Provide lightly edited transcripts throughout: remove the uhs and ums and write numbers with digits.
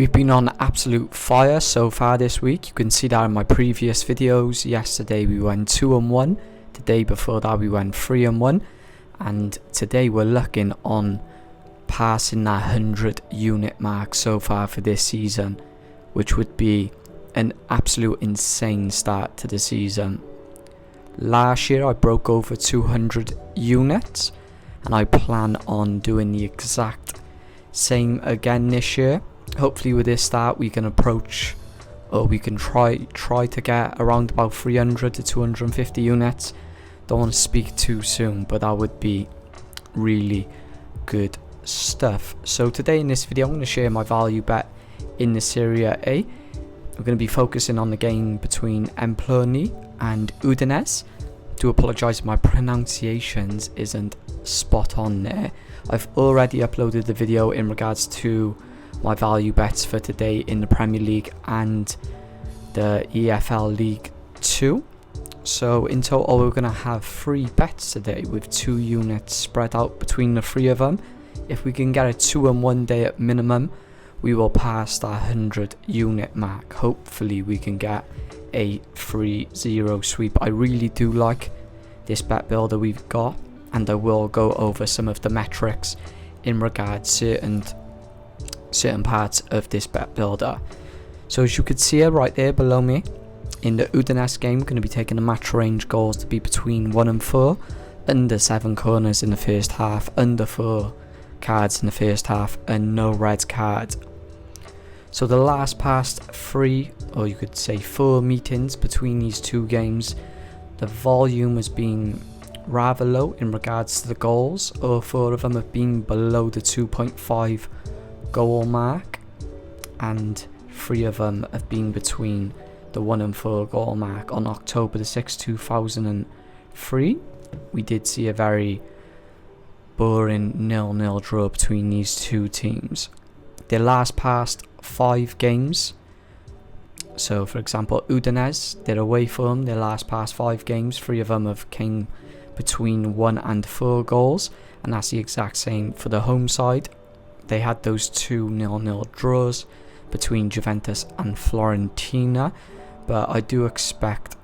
We've been on absolute fire so far this week. You can see that in my previous videos. Yesterday we went 2-1. The day before that we went 3-1. And today we're looking on passing that 100 unit mark so far for this season, which would be an absolute insane start to the season. Last year I broke over 200 units, and I plan on doing the exact same again this year. Hopefully with this start we can approach, or we can try to get around about 300 to 250 units. Don't want to speak too soon, but that would be really good stuff. So today in this video I'm going to share my value bet in the Serie A. We're going to be focusing on the game between Empoli and Udinese. Do apologise if my pronunciations isn't spot on there. I've already uploaded the video in regards to my value bets for today in the Premier League and the EFL League 2. So in total we're going to have 3 bets today with 2 units spread out between the 3 of them. If we can get a 2-1 day at minimum, we will pass that 100 unit mark. Hopefully we can get a 3-0 sweep. I really do like this bet builder we've got, and I will go over some of the metrics in regards to certain parts of this bet builder. So as you could see right there below me, in the Udinese game we're going to be taking the match range goals to be between 1 and 4, under 7 corners in the first half, under 4 cards in the first half, and no red card. So the last past 3, or you could say 4 meetings between these 2 games, the volume has been rather low in regards to the goals. All 4 of them have been below the 2.5 goal mark, and 3 of them have been between the 1 and 4 goal mark. On October the 6th 2003 we did see a very boring 0-0 draw between these 2 teams. Their last past 5 games, so for example Udinese, their away form, their last past 5 games, 3 of them have came between 1 and 4 goals, and that's the exact same for the home side. They had those 2 0-0 draws between Juventus and Fiorentina, but I do expect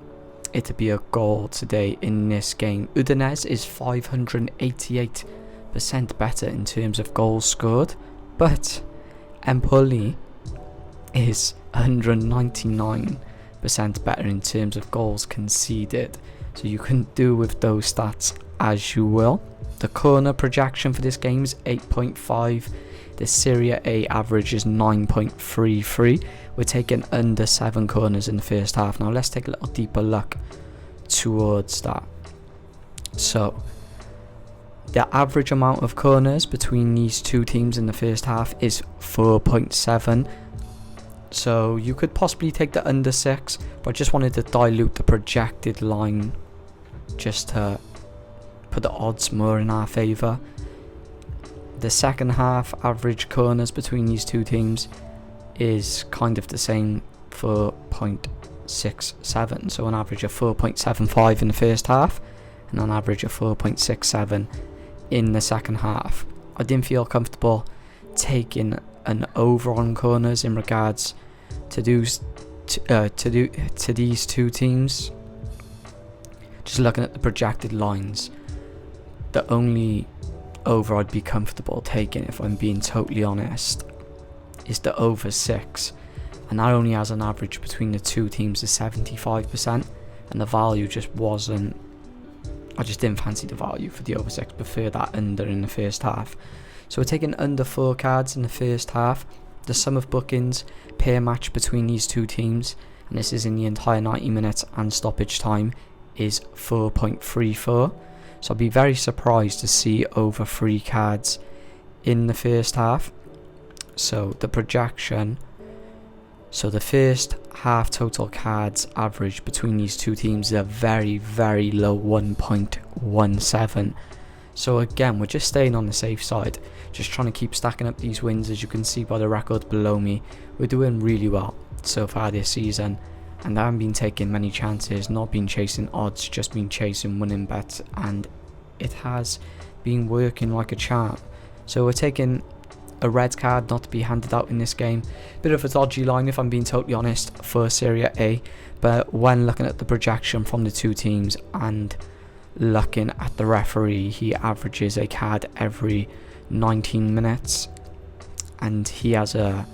it to be a goal today in this game. Udinese is 588% better in terms of goals scored, but Empoli is 199% better in terms of goals conceded. So you can do with those stats as you will. The corner projection for this game is 8.5. The Serie A average is 9.33. We're taking under 7 corners in the first half. Now let's take a little deeper look towards that. So the average amount of corners between these 2 teams in the first half is 4.7. So you could possibly take the under 6, but I just wanted to dilute the projected line just to put the odds more in our favour. The second half average corners between these 2 teams is kind of the same, 4.67. So an average of 4.75 in the first half and an average of 4.67 in the second half. I didn't feel comfortable taking an over on corners in regards to these 2 teams. Just looking at the projected lines, the only over I'd be comfortable taking, if I'm being totally honest, is the over 6, and that only has an average between the 2 teams of 75%, and the value just wasn't, I just didn't fancy the value for the over 6. Prefer that under in the first half. So we're taking under 4 cards in the first half. The sum of bookings per match between these 2 teams, and this is in the entire 90 minutes and stoppage time, is 4.34. So I'd be very surprised to see over 3 cards in the first half. So the projection, so the first half total cards average between these 2 teams is a very, very low 1.17. So again, we're just staying on the safe side, just trying to keep stacking up these wins. As you can see by the record below me, we're doing really well so far this season, and I haven't been taking many chances, not been chasing odds, just been chasing winning bets, and it has been working like a charm. So we're taking a red card not to be handed out in this game. Bit of a dodgy line if I'm being totally honest for Serie A, but when looking at the projection from the two teams and looking at the referee, he averages a card every 19 minutes and he has a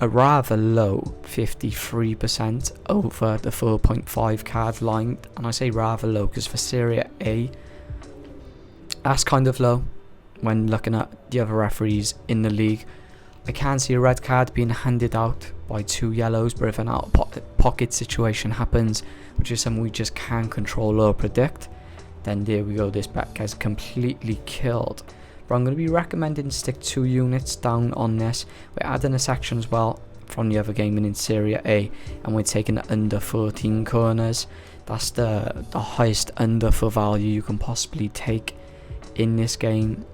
rather low 53% over the 4.5 card line, and I say rather low because for Serie A that's kind of low when looking at the other referees in the league. I can see a red card being handed out by 2 yellows, but if an out of pocket situation happens, which is something we just can't control or predict, then there we go, this bet gets completely killed. But I'm going to be recommending stick 2 units down on this. We're adding a section as well from the other game in Serie A, and we're taking under 14 corners. That's the highest under for value you can possibly take in this game,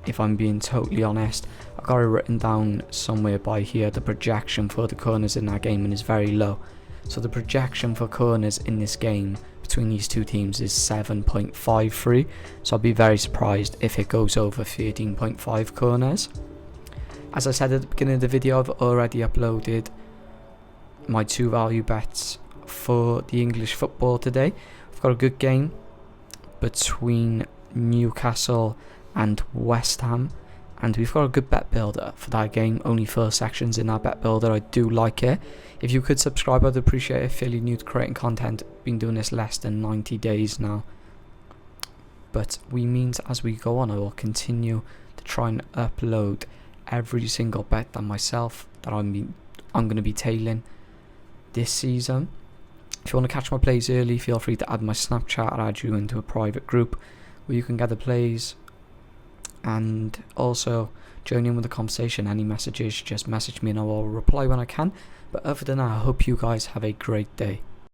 if I'm being totally honest. I've got it written down somewhere by here. The projection for the corners in that game is very low. So the projection for corners in this game between these two teams is 7.53, so I'll be very surprised if it goes over 13.5 corners. As I said at the beginning of the video, I've already uploaded my 2 value bets for the English football today. I've got a good game between Newcastle and West Ham, and we've got a good bet builder for that game. Only 4 sections in that bet builder. I do like it. If you could subscribe, I'd appreciate it. Fairly new to creating content, been doing this less than 90 days now, but we means as we go on I will continue to try and upload every single bet that I'm going to be tailing this season. If you want to catch my plays early, feel free to add my Snapchat. I'll add you into a private group where you can get the plays and also join in with the conversation. Any messages, just message me and I will reply when I can. But other than that, I hope you guys have a great day.